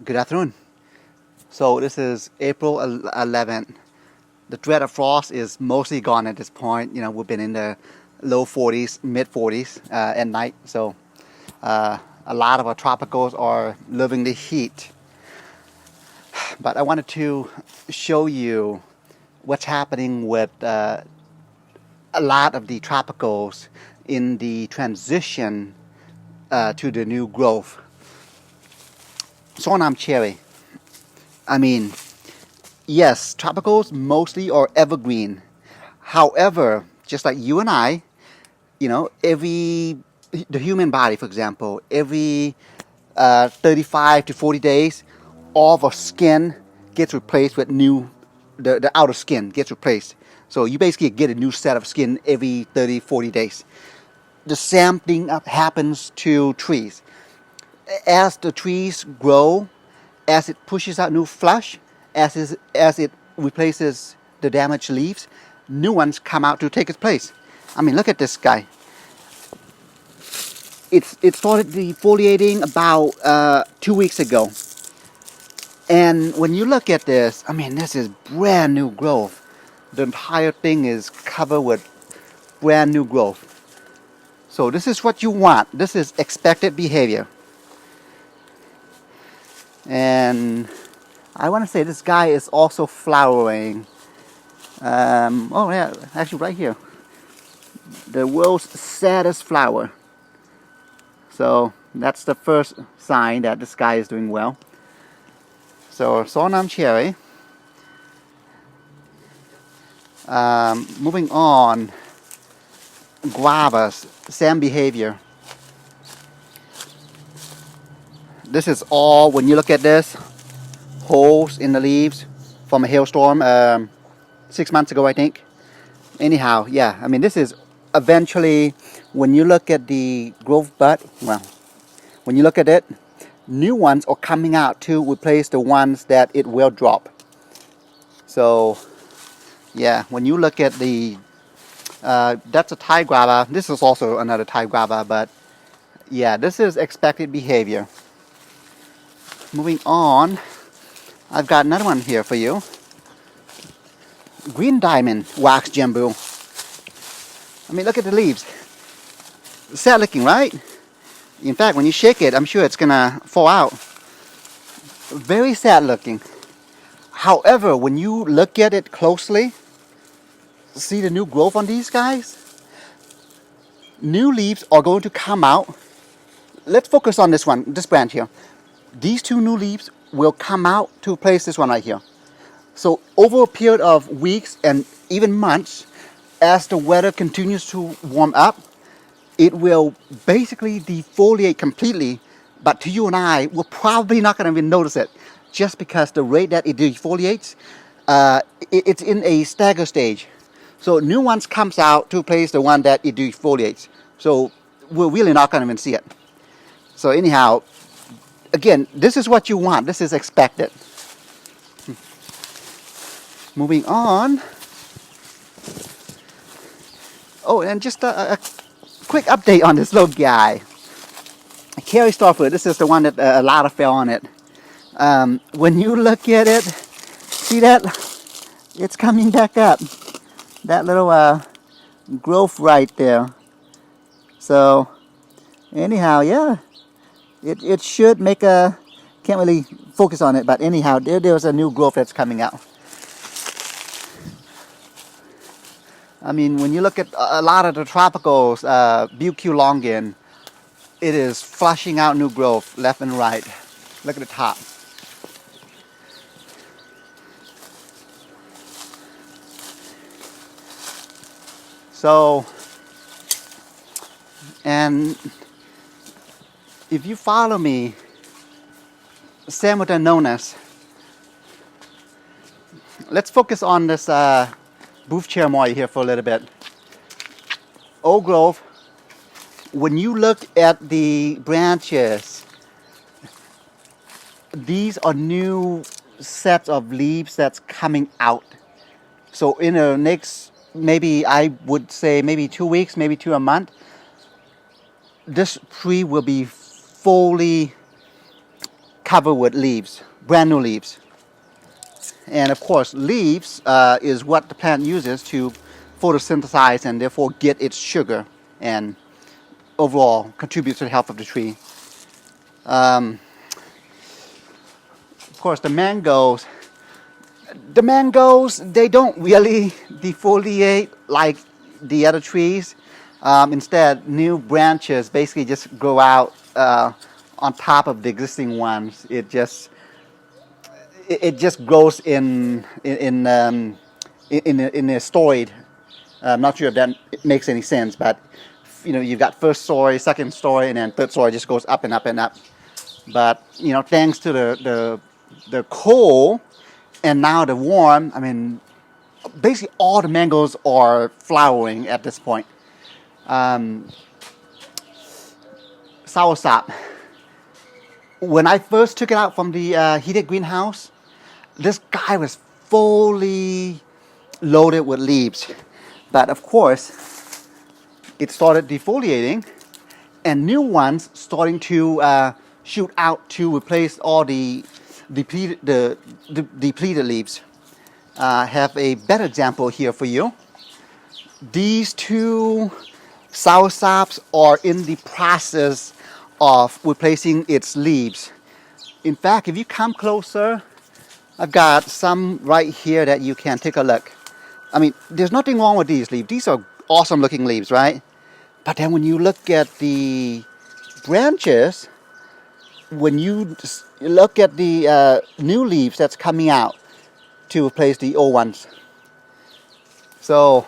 Good afternoon. So this is April 11th. The threat of frost is mostly gone at this point. We've been in the low 40s, mid 40s at night. So a lot of our tropicals are living the heat. But I wanted to show you what's happening with a lot of the tropicals in the transition to the new growth. Sonam cherry. Yes, tropicals mostly are evergreen. However, just like you and I, the human body, for example, every 35 to 40 days, all of our skin gets replaced with the outer skin gets replaced. So you basically get a new set of skin every 30, 40 days. The same thing happens to trees. As the trees grow, as it pushes out new flesh, as it replaces the damaged leaves, new ones come out to take its place. Look at this guy. It started defoliating about 2 weeks ago. And when you look at this, this is brand new growth. The entire thing is covered with brand new growth. So this is what you want. This is expected behavior. And I want to say this guy is also flowering. Oh yeah, actually right here. The world's saddest flower. So that's the first sign that this guy is doing well. So Sonam cherry. Moving on. Guavas, same behavior. This is all, when you look at this, holes in the leaves from a hailstorm 6 months ago, I think. Anyhow, yeah, this is eventually, when you look at the growth bud, when you look at it, new ones are coming out to replace the ones that it will drop. So, yeah, when you look at that's a Thai guava. This is also another Thai guava, but yeah, this is expected behavior. Moving on, I've got another one here for you. Green diamond wax jambu. Look at the leaves. Sad looking, right? In fact, when you shake it, I'm sure it's gonna fall out. Very sad looking. However, when you look at it closely, see the new growth on these guys? New leaves are going to come out. Let's focus on this one, this branch here. These two new leaves will come out to replace this one right here. So over a period of weeks and even months, as the weather continues to warm up, it will basically defoliate completely. But to you and I, we're probably not going to even notice it, just because the rate that it defoliates, it's in a stagger stage. So new ones comes out to replace the one that it defoliates. So we're really not going to even see it. So anyhow, again, this is what you want. This is expected. Moving on. Oh, and just a quick update on this little guy. Kerry starfruit. This is the one that a lot fell on it. When you look at it, see that? It's coming back up. That little growth right there. So, anyhow, yeah. It should make can't really focus on it, but anyhow, there's a new growth that's coming out. When you look at a lot of the tropicals, BQ longin, it is flushing out new growth left and right. Look at the top. So, and if you follow me, same with the Nonus. Let's focus on this Booth cherimoya here for a little bit. Old growth. When you look at the branches, these are new sets of leaves that's coming out. So in the next, maybe I would say maybe 2 weeks, maybe to a month, this tree will be fully covered with leaves, brand new leaves. And of course, leaves is what the plant uses to photosynthesize and therefore get its sugar and overall contributes to the health of the tree. Of course, the mangoes, they don't really defoliate like the other trees. Instead, new branches basically just grow out on top of the existing ones. It just grows in a storied. I'm not sure if that makes any sense, but you've got first story, second story, and then third story just goes up and up and up. But thanks to the cold and now the warm, I mean, basically all the mangoes are flowering at this point. Soursop. When I first took it out from the heated greenhouse, this guy was fully loaded with leaves. But of course, it started defoliating and new ones starting to shoot out to replace all the depleted leaves. Have a better example here for you. These two soursops are in the process of replacing its leaves. In fact, if you come closer, I've got some right here that you can take a look. I mean, there's nothing wrong with these leaves. These are awesome looking leaves, right? But then when you look at the branches, when you look at the new leaves that's coming out to replace the old ones. So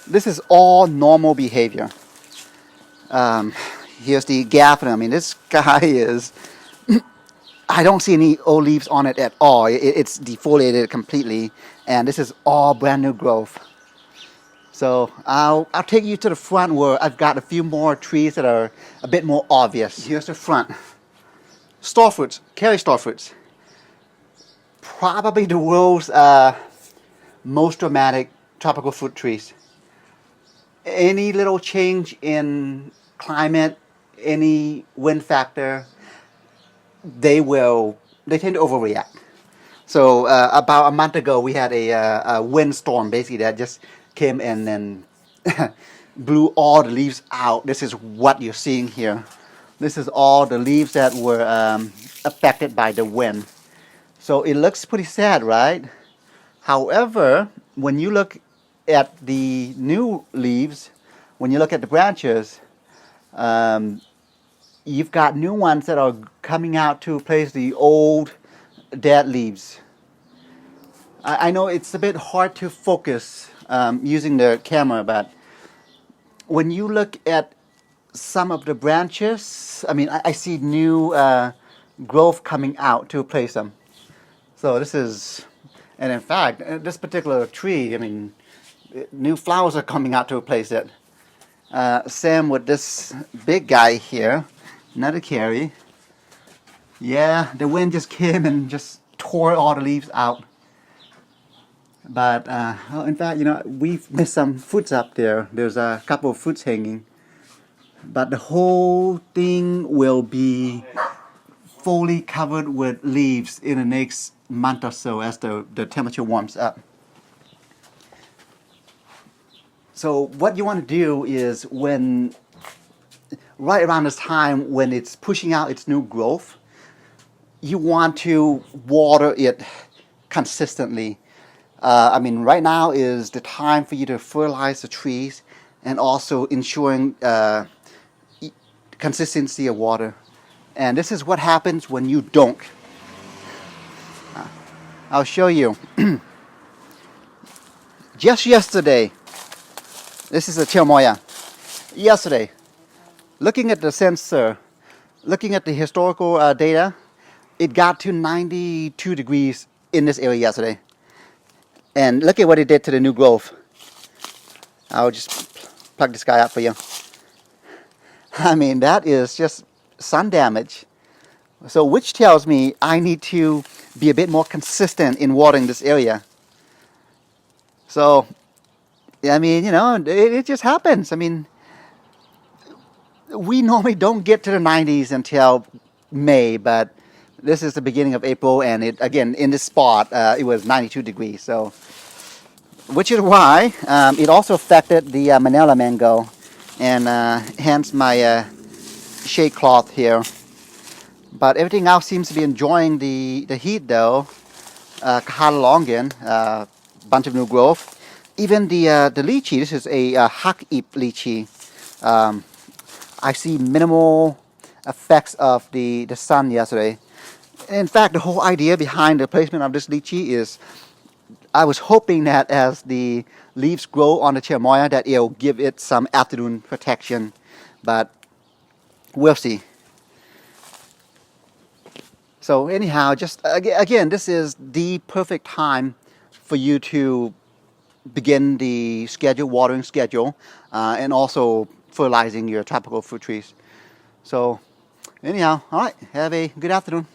this is all normal behavior. Here's the Gaffnum. I mean, this guy is, I don't see any old leaves on it at all. It's defoliated completely, and this is all brand new growth. So I'll take you to the front where I've got a few more trees that are a bit more obvious. Here's the front. Starfruits, Kerry starfruits. Probably the world's most dramatic tropical fruit trees. Any little change in climate, any wind factor, they tend to overreact. So about a month ago, we had a windstorm basically that just came in and blew all the leaves out. This is what you're seeing here. This is all the leaves that were affected by the wind. So it looks pretty sad, right? However, when you look at the new leaves, when you look at the branches, you've got new ones that are coming out to replace the old dead leaves. I know it's a bit hard to focus using the camera, but when you look at some of the branches, I mean, I see new growth coming out to replace them. So this is, and in fact, this particular tree, I mean, new flowers are coming out to replace it. Same with this big guy here, another Kerry. Yeah, the wind just came and just tore all the leaves out. But in fact, we've missed some fruits up there. There's a couple of fruits hanging. But the whole thing will be fully covered with leaves in the next month or so as the temperature warms up. So what you want to do is right around this time when it's pushing out its new growth, you want to water it consistently. I mean, right now is the time for you to fertilize the trees and also ensuring consistency of water. And this is what happens when you don't. I'll show you. Just yesterday, this is a Chilmoya. Yesterday, looking at the sensor, looking at the historical data, it got to 92 degrees in this area yesterday. And look at what it did to the new growth. I'll just plug this guy up for you. I mean, that is just sun damage. So which tells me I need to be a bit more consistent in watering this area. So, I mean, it just happens. I mean, we normally don't get to the 90s until May, but This is the beginning of April, and it again in this spot it was 92 degrees. So, which is why it also affected the Manila mango, and hence my shade cloth here. But everything else seems to be enjoying the heat though. Kahalongan, bunch of new growth. Even the lychee, this is a Hak-ip lychee. I see minimal effects of the sun yesterday. In fact, the whole idea behind the placement of this lychee is I was hoping that as the leaves grow on the cherimoya that it'll give it some afternoon protection, but we'll see. So anyhow, just again, this is the perfect time for you to begin the watering schedule, and also fertilizing your tropical fruit trees. So anyhow, all right, have a good afternoon.